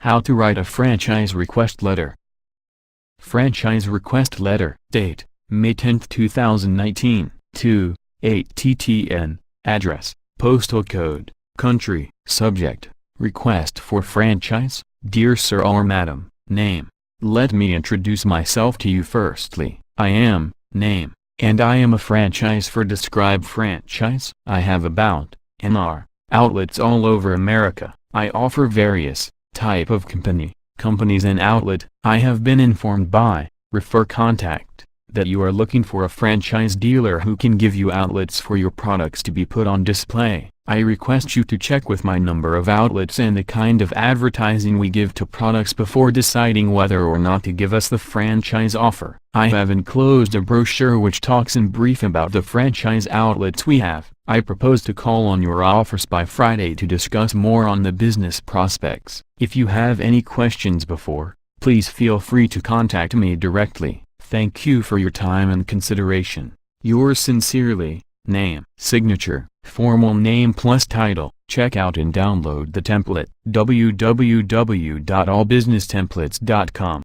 How to write a franchise request letter. Franchise request letter. Date, May 10, 2019. 2, 8 TTN. Address, postal code, country. Subject, request for franchise. Dear Sir or Madam. Name. Let me introduce myself to you firstly. I am, name, and I am a franchise for describe franchise. I have about, NR, outlets all over America. I offer various, type of companies and outlet. I have been informed by, refer contact, that you are looking for a franchise dealer who can give you outlets for your products to be put on display. I request you to check with my number of outlets and the kind of advertising we give to products before deciding whether or not to give us the franchise offer. I have enclosed a brochure which talks in brief about the franchise outlets we have. I propose to call on your offers by Friday to discuss more on the business prospects. If you have any questions before, please feel free to contact me directly. Thank you for your time and consideration. Yours sincerely, name. Signature, formal name plus title. Check out and download the template. www.allbusinesstemplates.com